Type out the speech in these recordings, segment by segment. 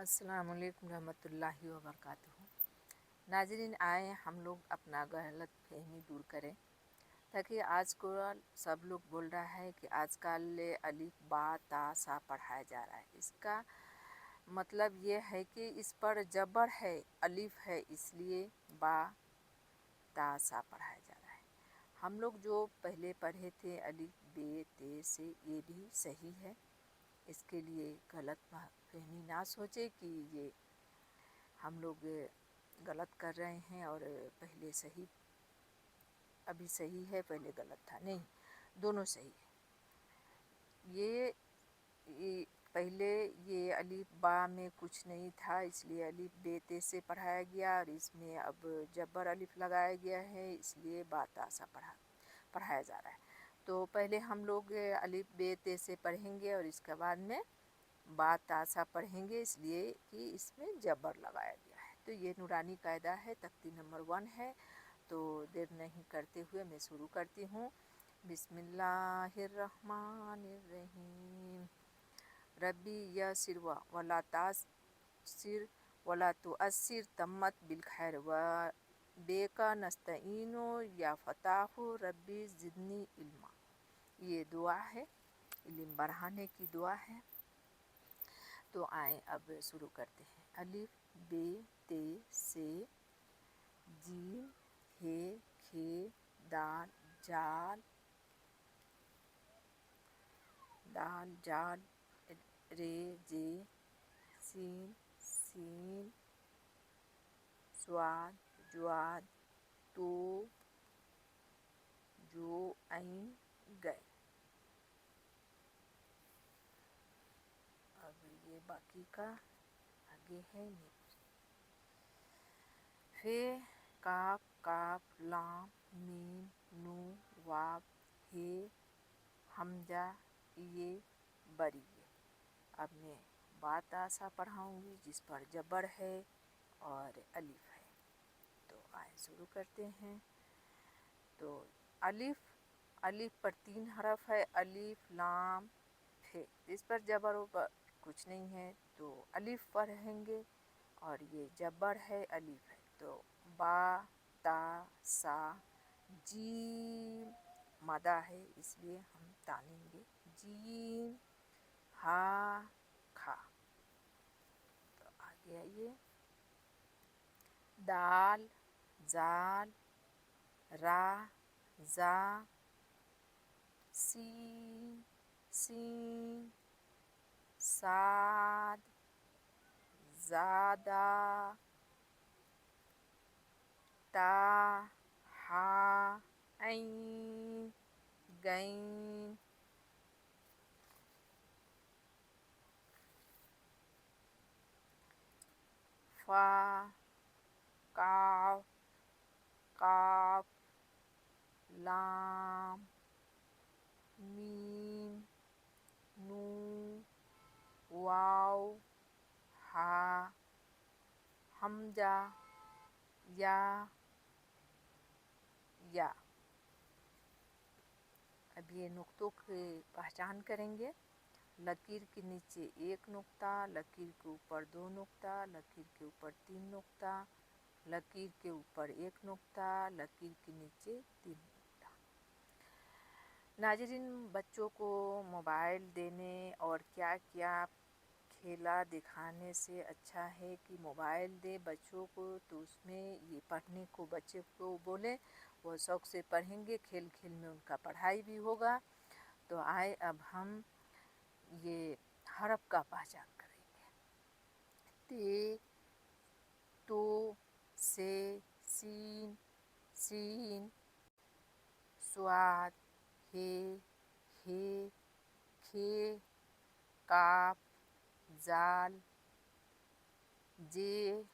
अस्सलाम वालेकुम रहमतुल्लाहि व बरकातुहू। नाज़रीन, आए हम लोग अपना गलत फहमी दूर करें, ताकि आज को सब लोग बोल रहा है कि आजकल अलिफ बा ता सा पढ़ाया जा रहा है। इसका मतलब ये है कि इस पर जबर है, अलिफ है, इसलिए बा ता सा पढ़ाया जा रहा है। हम लोग जो पहले पढ़े थे अलिफ बे ते से, ये भी सही है। इसके लिए गलत फहमी ना सोचे कि ये हम लोग गलत कर रहे हैं और पहले सही, अभी सही है पहले गलत था। नहीं, दोनों सही है। ये पहले ये अलिफ बा में कुछ नहीं था, इसलिए अलिफ बे ते से पढ़ाया गया, और इसमें अब जबर अलिफ लगाया गया है, इसलिए बा ता सा पढ़ाया जा रहा है। तो पहले हम लोग अलिफ बे ते से पढ़ेंगे और इसके बाद में बा ता सा पढ़ेंगे, इसलिए कि इसमें जबर लगाया गया है। तो ये नूरानी कायदा है, तख्ती नंबर 1 है। तो देर नहीं करते हुए मैं शुरू करती हूँ। बिस्मिल्लाहिर्रहमानिर्रहीम। रब्बी यस्सिर वला तास्सिर वला तुअस्सिर तम्मत बिल खैर व बेका नस्तईनो या फताहु रब्बी ज़िदनी इल्मा। ये दुआ है, इल्म बढ़ाने की दुआ है। तो आए अब शुरू करते हैं। अलिफ बे ते से, जीम हे खे दाल जाल रे जे सीन सीन स्वाद ज्वाद तो जो ऐन गए। अब ये बाकी का आगे है। फे काफ काफ लाम मीम नून वाव हे हमजा ये बरिए। अब मैं बा ता सा पढ़ाऊँगी, जिस पर जबर है और अलिफ है। तो आए शुरू करते हैं। तो अलिफ पर 3 हरफ है, अलिफ लाम फे। इस पर जबर ऊपर कुछ नहीं है, तो अलिफ पढ़ेंगे, और ये जबर है, अलिफ है। तो बा ता सा, जीम मदा है, इसलिए हम तानेंगे, जीम हा खा। तो आगे आइए। दाल जाल रा जा सीन सीन साद ज़ादा ता हा ऐन गैन फा काफ काफ लाम मीम नून वाव हा हमजा या। अब ये नुक्तों की पहचान करेंगे। लकीर के नीचे 1 नुक्ता, लकीर के ऊपर 2 नुक्ता, लकीर के ऊपर 3 नुक्ता, लकीर के ऊपर 1 नुक्ता, लकीर के नीचे 3 नुक्ता। नाज़रीन, बच्चों को मोबाइल देने और क्या क्या खेला दिखाने से अच्छा है कि मोबाइल दे बच्चों को, तो उसमें ये पढ़ने को बच्चे को बोले, वो शौक़ से पढ़ेंगे, खेल खेल में उनका पढ़ाई भी होगा। तो आए अब हम ये हरफ का पहचान करेंगे। ते तो से सीन सीन स्वाद हे खे काफ जाल जे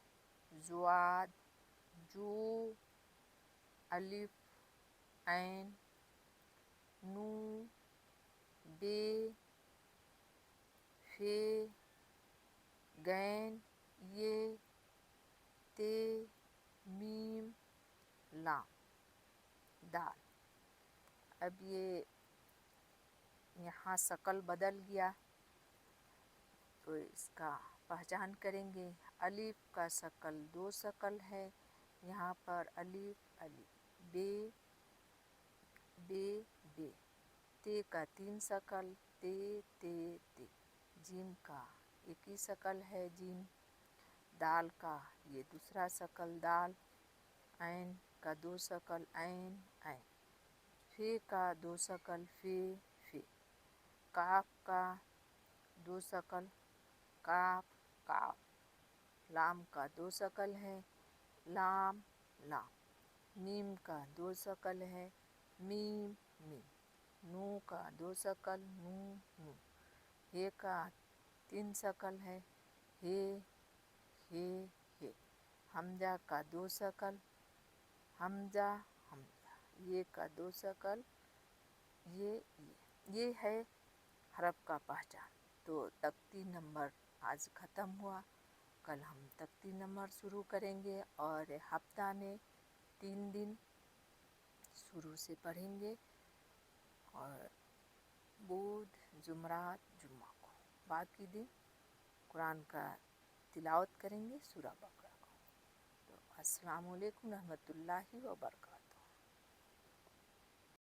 ज्वाद जू अलिफ ऐन नून बे फे गैन ये ते मीम लाम दाल। अब ये यहाँ शकल बदल गया, तो इसका पहचान करेंगे। अलिफ का शक्ल 2 शक्ल है, यहाँ पर अलिफ अलिफ, बे बे बे, ते का 3 शक्ल, ते ते ते, जीम का एक ही शक्ल है, जीम। दाल का ये दूसरा शक्ल, दाल। ऐन का 2 शक्ल, ऐन ऐन। फे का 2 शक्ल, फे फे। काफ का 2 शक्ल, काफ काफ। लाम का 2 शक्ल है, लाम लाम। मीम का 2 शक्ल है, मीम मीम। नू का 2 शक्ल, नू नू। हे का 3 शक्ल है, हे हे हे। हमजा का 2 शक्ल, हमजा हमजा। ये का 2 शक्ल, ये है हरफ का पहचान। तो तख्ती नंबर आज ख़त्म हुआ। कल हम तख्ती नंबर शुरू करेंगे और हफ्ता में 3 दिन शुरू से पढ़ेंगे और बुध जुमरात जुम्मा को। बाकी दिन कुरान का तिलावत करेंगे सूरह बकरा को। तो अस्सलाम वालेकुम रहमतुल्लाहि व बरकातहू।